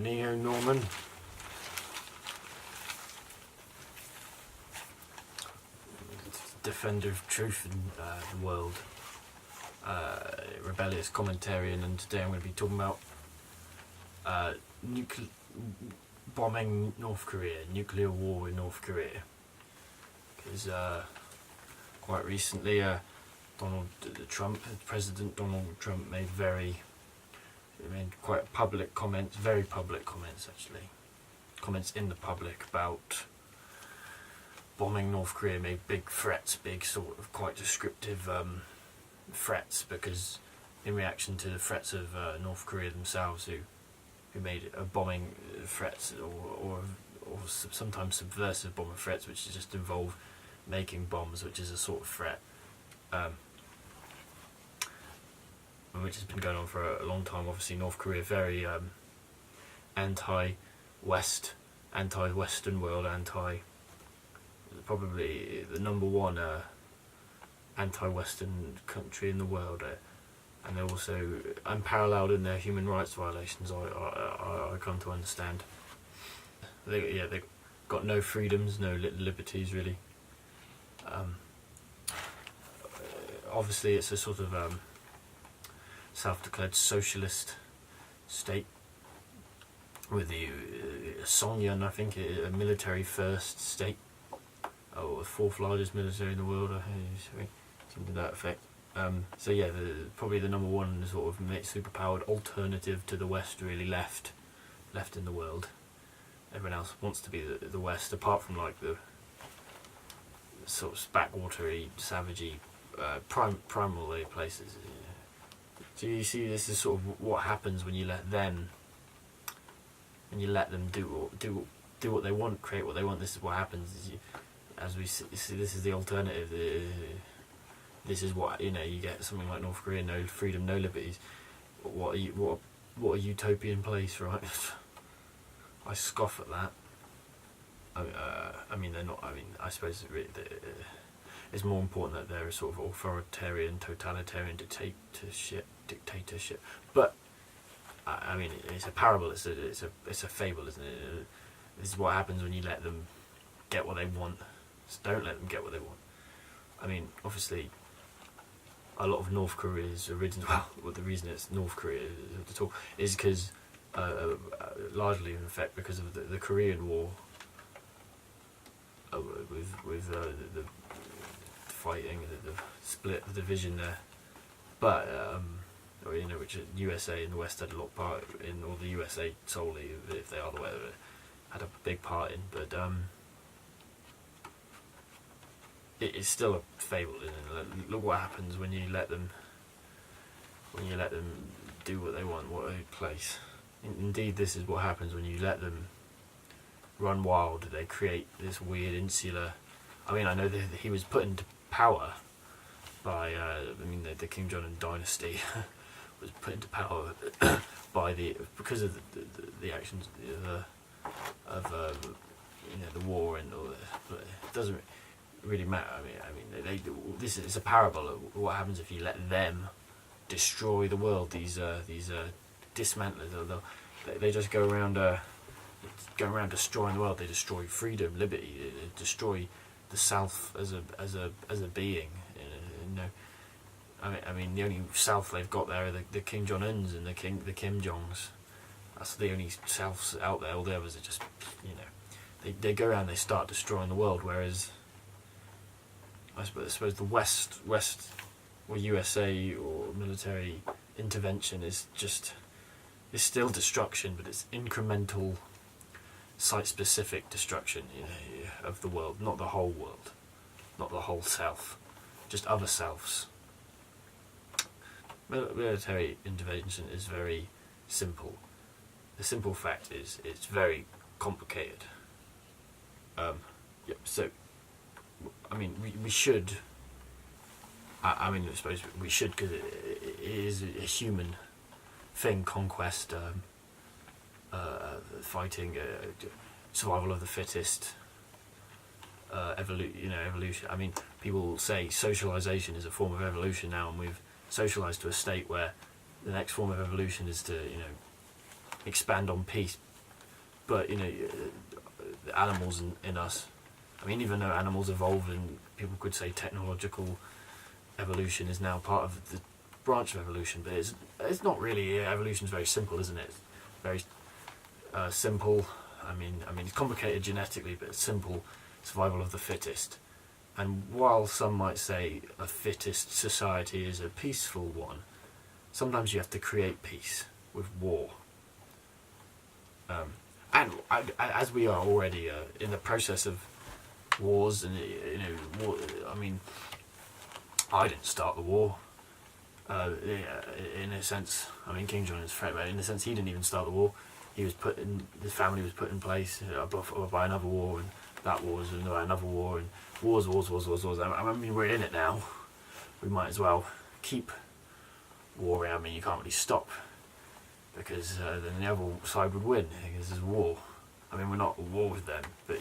NeoNorman. Defender of truth in the world. Rebellious commentarian, and today I'm going to be talking about bombing North Korea, nuclear war with North Korea. Because quite recently, President Donald Trump made quite public comments, very public comments actually, comments in the public about bombing North Korea, made big threats, big sort of quite descriptive threats, because in reaction to the threats of North Korea themselves, who made bombing threats or sometimes subversive bombing threats, which just involve making bombs, which is a sort of threat, which has been going on for a long time. Obviously North Korea very anti-Western world, probably the number one anti-Western country in the world, and they're also unparalleled in their human rights violations. I come to understand. They've got no freedoms, no liberties really. Obviously it's a sort of self-declared socialist state with the Songyun, I think, a military first state, the fourth largest military in the world, something to that effect. So yeah, probably the number one sort of superpowered alternative to the West, really left in the world. Everyone else wants to be the West, apart from like the sort of backwatery, savagey, primal places. So you see, this is sort of what happens when you let them do what they want, create what they want. This is what happens. As we see, this is the alternative. This is what you get something like North Korea, no freedom, no liberties. What a utopian place, right? I scoff at that. I mean, they're not. I mean, I suppose it's more important that they're a sort of authoritarian, totalitarian dictatorship. But I mean, it's a parable. It's a fable, isn't it? This is what happens when you let them get what they want. Just don't let them get what they want. I mean, obviously, a lot of North Korea's original. Well, the reason it's North Korea at all is because, largely in effect, because of the Korean War. With the fighting, the split, the division there, but which USA and the West had a lot of part in, or the USA solely, if they are the way of it, had a big part in. But it's still a fable, isn't it? Look what happens when you let them do what they want, what a place. Indeed, this is what happens when you let them run wild. They create this weird insular. I mean, I know that he was put into power by the Kim Jong-un dynasty was put into power by because of the actions of the war and all that. But it doesn't really matter. I mean, this is a parable of what happens if you let them destroy the world. These dismantlers, they just go around destroying the world. They destroy freedom, liberty. They destroy the self as a being. I mean, the only self they've got there are the Kim Jong-uns and the Kim Jongs. That's the only selves out there. All the others are just, they go around, they start destroying the world. Whereas, I suppose the West or USA or military intervention is still destruction, but it's incremental, site-specific destruction of the world, not the whole world, not the whole self, just other selves. Military intervention is very simple. The simple fact is it's very complicated. So, I mean, we should. I suppose we should, because it is a human thing. Conquest, fighting, survival of the fittest, evolution. I mean, people say socialization is a form of evolution now, and we've socialized to a state where the next form of evolution is to, expand on peace, but the animals in us. I mean, even though animals evolve, and people could say technological evolution is now part of the branch of evolution, but it's not really. Evolution is very simple, isn't it? Very simple. I mean, it's complicated genetically, but it's simple. Survival of the fittest. And while some might say a fittest society is a peaceful one, sometimes you have to create peace with war. And as we are already in the process of wars, and war, I mean, I didn't start the war. In a sense, I mean, King John is threat, but in a sense, he didn't even start the war. His family was put in place by another war, and that war was another war, and wars. I mean, we're in it now. We might as well keep warring. I mean, you can't really stop, because then the other side would win, because there's war. I mean, we're not at war with them, but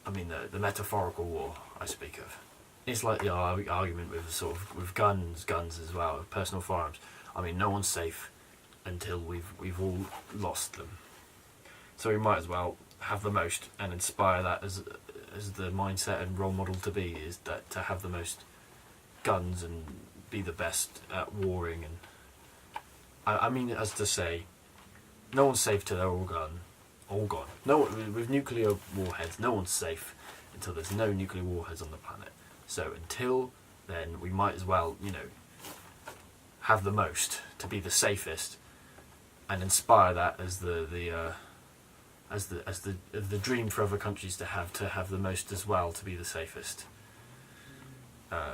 I mean the metaphorical war I speak of. It's like the argument with guns as well, personal firearms. I mean, no one's safe until we've all lost them. So we might as well have the most and inspire that as the mindset and role model to be, is that to have the most guns and be the best at warring. And I mean, as to say, no one's safe till they're all gone. No, with nuclear warheads, no one's safe until there's no nuclear warheads on the planet. So until then, we might as well, have the most to be the safest, and inspire that as the dream for other countries to have the most as well, to be the safest. I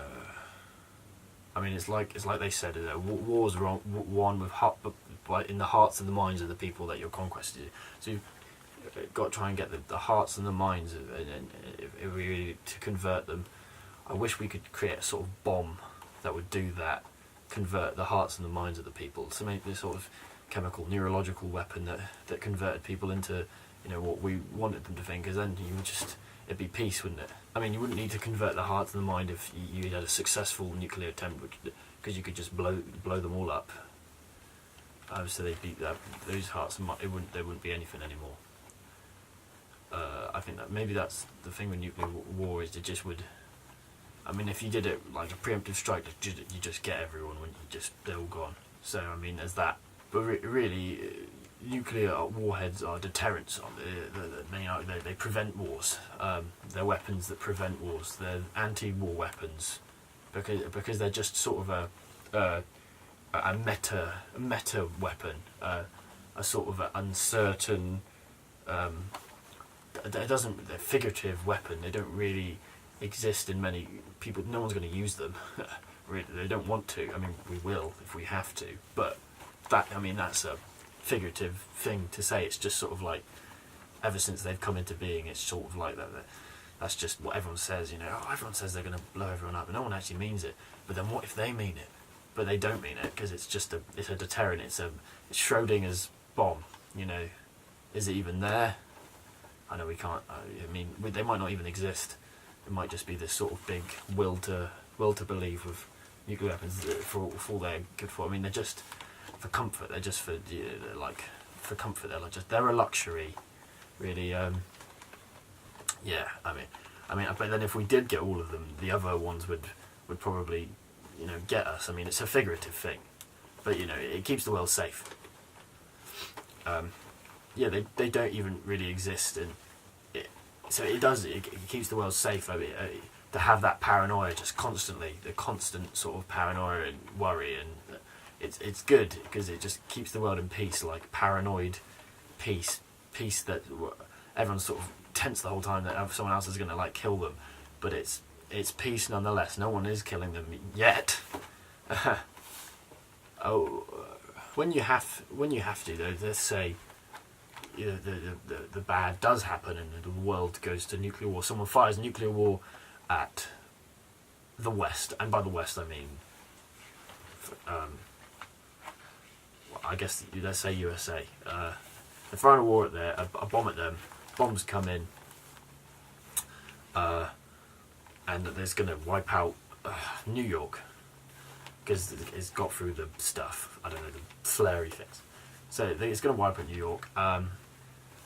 mean, it's like they said, wars are won in the hearts and the minds of the people that you're conquesting. So you've got to try and get the hearts and the minds, and really to convert them. I wish we could create a sort of bomb that would do that, convert the hearts and the minds of the people, to make this sort of chemical, neurological weapon that converted people into, what we wanted them to think. Because then it'd be peace, wouldn't it? I mean, you wouldn't need to convert the hearts and the mind if you had a successful nuclear attempt, because you could just blow them all up. So they'd be those hearts and they wouldn't be anything anymore. I think that maybe that's the thing with nuclear war, is it just would. I mean, if you did it like a preemptive strike, you just get everyone when they're all gone. So I mean, there's that. But really, nuclear warheads are deterrents. They prevent wars. They're weapons that prevent wars. They're anti-war weapons, because they're just sort of a meta weapon, a sort of uncertain. They're figurative weapon. They don't really exist in many people. No one's going to use them. Really, they don't want to. I mean, we will if we have to. But that's a figurative thing to say. It's just sort of like, ever since they've come into being, it's sort of like that. That's just what everyone says. Everyone says they're going to blow everyone up, but no one actually means it. But then what if they mean it? But they don't mean it, because it's a deterrent. It's Schrodinger's bomb. Is it even there? I know we can't. They might not even exist. It might just be this sort of big will to believe with nuclear weapons for all they're good for. I mean, they're just for comfort. They're just for for comfort. They're a luxury, really. Yeah. I mean, but then if we did get all of them, the other ones would probably, get us. I mean, it's a figurative thing, but it keeps the world safe. Yeah, they don't even really exist, and so it does. It keeps the world safe. I mean, to have that paranoia just constantly, the constant sort of paranoia and worry, and it's good, because it just keeps the world in peace. Like paranoid peace that everyone's sort of tense the whole time that someone else is going to kill them, but it's peace nonetheless. No one is killing them yet. When you have to, though, let's say. The bad does happen and the world goes to nuclear war. Someone fires nuclear war at the West, and by the West I mean, I guess let's say USA. They're firing a war at a bomb at them. Bombs come in, and there's going to wipe out New York, because it's got through the stuff. I don't know, the flary things. So it's going to wipe out New York.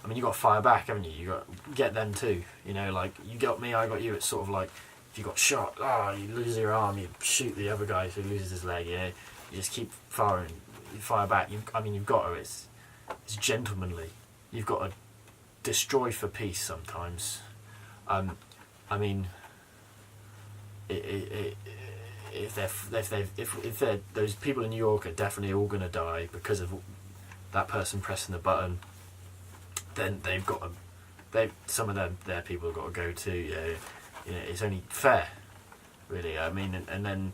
I mean, you got to fire back, haven't you? You got to get them too. You know, like you got me, I got you. It's sort of like if you got shot, you lose your arm, you shoot the other guy who loses his leg. You know, you just keep firing, you fire back. You've got to. It's gentlemanly. You've got to destroy for peace sometimes. I mean, if they're those people in New York are definitely all going to die because of that person pressing the button, then they've got to, some of their people have got to go too. You know, it's only fair, really. I mean, and then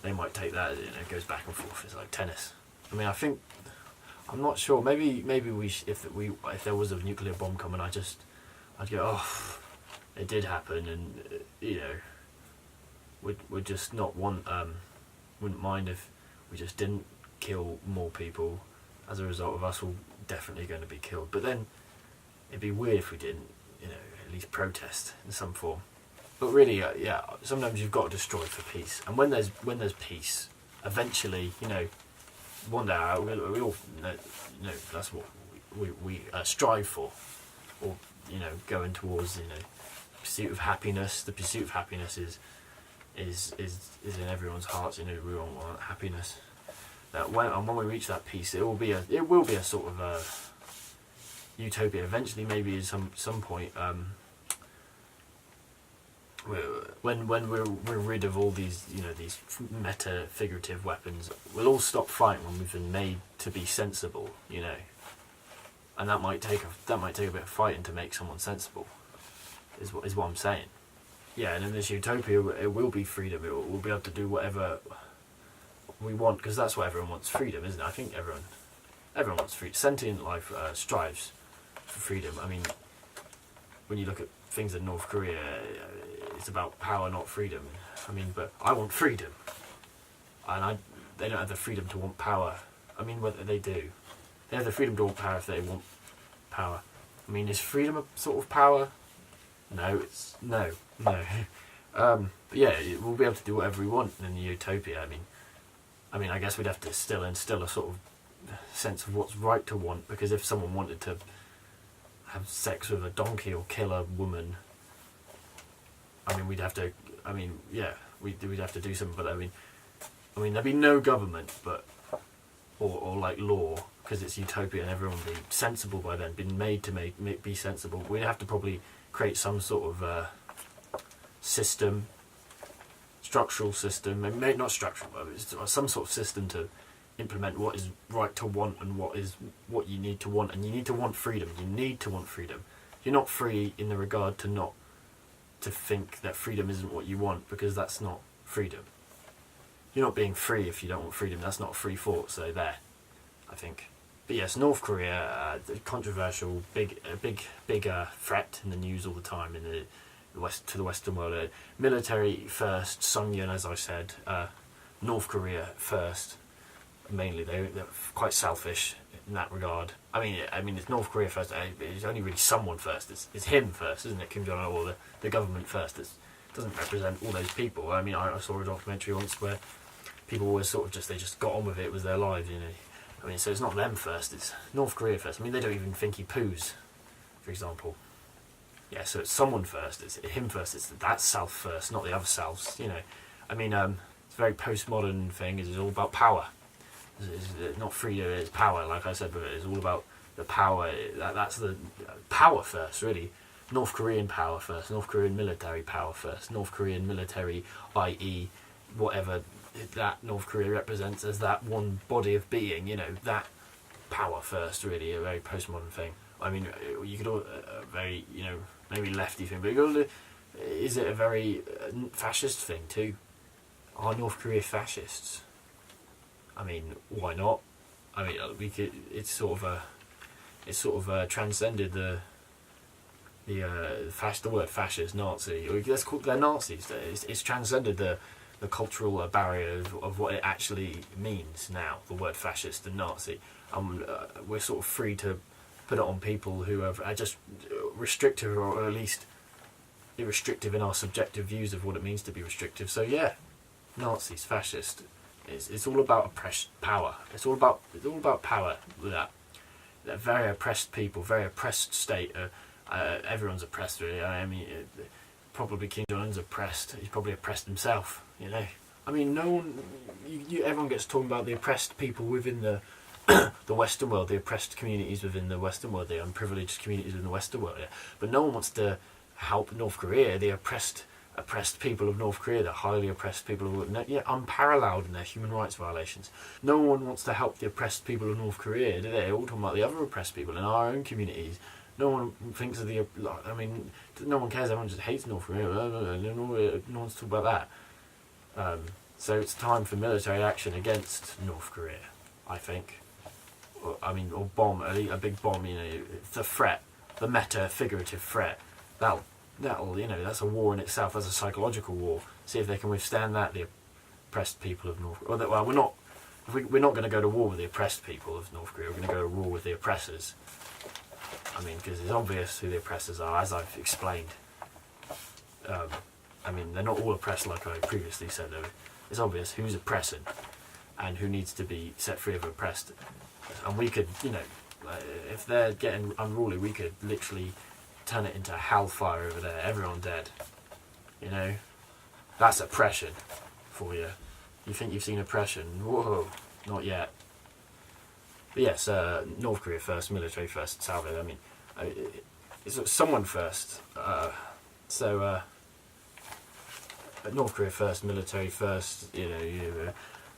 they might take that. You know, it goes back and forth. It's like tennis. I mean, I'm not sure. Maybe if there was a nuclear bomb coming, I'd go, oh, it did happen, and you know, would just not want, wouldn't mind if we just didn't kill more people as a result of us all definitely going to be killed. But then it'd be weird if we didn't, you know, at least protest in some form. But really, yeah, sometimes you've got to destroy for peace. And when there's peace, eventually, you know, one day we all know that's what we strive for, or you know, going towards, you know, pursuit of happiness. The pursuit of happiness is in everyone's hearts. You know, we all want happiness. That when we reach that peace, it will be a sort of a utopia. Eventually, maybe at some point, when we're rid of all these, you know, these meta figurative weapons, we'll all stop fighting when we've been made to be sensible. You know, and that might take a bit of fighting to make someone sensible. Is what I'm saying. Yeah, and in this utopia, it will be freedom. We'll be able to do whatever we want, because that's what everyone wants, freedom, isn't it? I think everyone wants freedom. Sentient life strives for freedom. I mean, when you look at things in North Korea, it's about power, not freedom. I mean, but I want freedom, and they don't have the freedom to want power. I mean, whether they do, they have the freedom to want power if they want power. I mean, is freedom a sort of power? No, it's no. But yeah, we'll be able to do whatever we want in the utopia. I mean, I guess we'd have to still instill a sort of sense of what's right to want, because if someone wanted to have sex with a donkey or kill a woman, I mean, we'd have to. I mean, yeah, we'd have to do something. But I mean, there'd be no government, or like law, because it's utopia and everyone would be sensible by then, been made to be sensible. We'd have to probably create some sort of system, structural system, maybe not structural, but some sort of system to implement what is right to want and what you need to want. And you need to want freedom. You need to want freedom. You're not free in the regard to think that freedom isn't what you want, because that's not freedom. You're not being free if you don't want freedom. That's not a free thought. So there, I think. But yes, North Korea, controversial, big threat in the news all the time in the to the Western world. Military first, Songyun, as I said. North Korea first, mainly. They're quite selfish in that regard. I mean, it's North Korea first. It's only really someone first. It's him first, isn't it? Kim Jong Un, or the government first. It doesn't represent all those people. I mean, I saw a documentary once where people were sort of they just got on with it. It was their lives, you know. I mean, so it's not them first, it's North Korea first. I mean, they don't even think he poos, for example. Yeah, so it's someone first, it's him first, it's that self first, not the other selves, you know. I mean, it's a very postmodern thing, it's all about power. It's not freedom, it's power, like I said, but it's all about the power. That's the power first, really. North Korean power first, North Korean military power first, North Korean military, i.e. whatever that North Korea represents as that one body of being, you know, that power first, really, a very postmodern thing. I mean, you could all, very, you know, maybe lefty thing, but is it a very fascist thing too? Are North Korea fascists? I mean, why not? I mean, it's sort of transcended the word fascist, Nazi, or let's call they're Nazis. It's transcended the cultural barrier of what it actually means now, the word fascist and Nazi. We're sort of free to put it on people who are just restrictive, or at least irrestrictive in our subjective views of what it means to be restrictive. So yeah, Nazis, fascist. It's all about power. It's all about power with that. They're very oppressed people, very oppressed state. Everyone's oppressed, really. I mean, probably King John's oppressed. He's probably oppressed himself, you know. I mean, no one. Everyone gets talking about the oppressed people within the the Western world, the oppressed communities within the Western world, the unprivileged communities in the Western world. Yeah. But no one wants to help North Korea, the oppressed people of North Korea, the highly oppressed people of unparalleled in their human rights violations. No one wants to help the oppressed people of North Korea, do they? They're all talking about the other oppressed people in our own communities. No one thinks of the. I mean, no one cares. Everyone just hates North Korea. No one's talking about that. So it's time for military action against North Korea, I think. I mean, or bomb, a big bomb. You know, the threat, the meta figurative threat. That'll, you know, that's a war in itself. That's a psychological war. See if they can withstand that. The oppressed people of North Korea. Well, we're not. We're not going to go to war with the oppressed people of North Korea. We're going to go to war with the oppressors. I mean, because it's obvious who the oppressors are, as I've explained. I mean, they're not all oppressed like I previously said, though. It's obvious who's oppressing and who needs to be set free of oppressed. And we could, you know, if they're getting unruly, we could literally turn it into hellfire over there. Everyone dead. You know? That's oppression for you. You think you've seen oppression? Whoa, not yet. But yes, North Korea first, military first, salvo. I mean, it's someone first. North Korea first, military first. You know,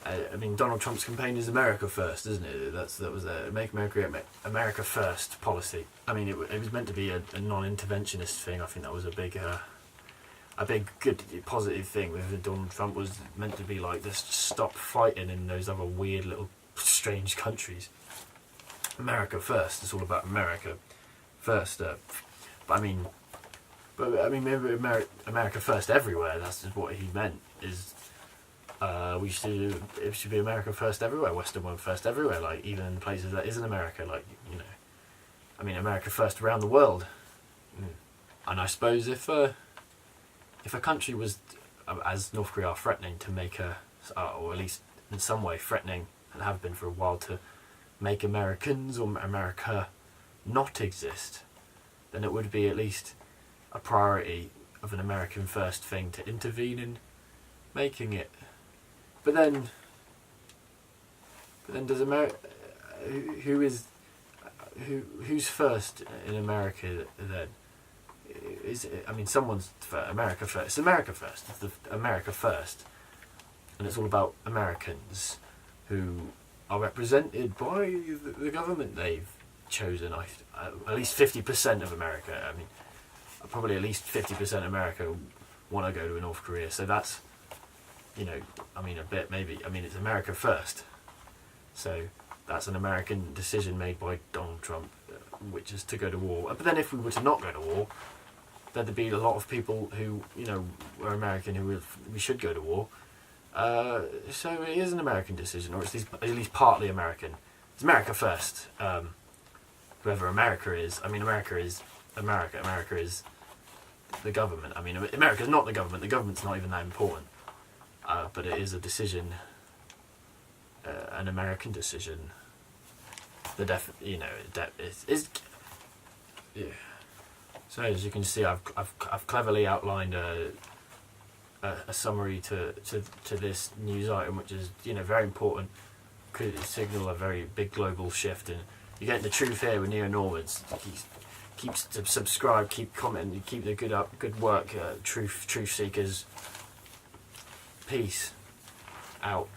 I mean, Donald Trump's campaign is America first, isn't it? That was the Make America First policy. I mean, it was meant to be a non-interventionist thing. I think that was a big, good, positive thing. With Donald Trump was meant to be like, let's just stop fighting in those other weird little strange countries. America first. It's all about America first. But I mean, maybe America first everywhere. That's just what he meant. Is it should be America first everywhere, Western world first everywhere. Like even in places that isn't America. Like, you know, I mean, America first around the world. And I suppose if a country was, as North Korea are threatening to make or at least in some way threatening and have been for a while, to make Americans or America not exist, then it would be at least a priority of an American first thing to intervene in making it. But then does America, who's first in America then? Someone's America first. It's America first. It's America first, and it's all about Americans who are represented by the government they've chosen. At least 50% of America. I mean, probably at least 50% of America want to go to North Korea. So that's, you know, I mean, a bit maybe. I mean, it's America first. So that's an American decision made by Donald Trump, which is to go to war. But then if we were to not go to war, there'd be a lot of people who, you know, were American who we should go to war. So it is an American decision, or it's at least partly American. It's America first. Whoever America is, I mean, America is America. America is the government. I mean, America's not the government. The government's not even that important. But it is a decision, an American decision. Yeah. So as you can see, I've cleverly outlined a summary to this news item, which is, you know, very important. Could signal a very big global shift, and you're getting the truth here with NeoNormans. Keep subscribe, keep commenting, keep the good work, truth seekers. Peace out.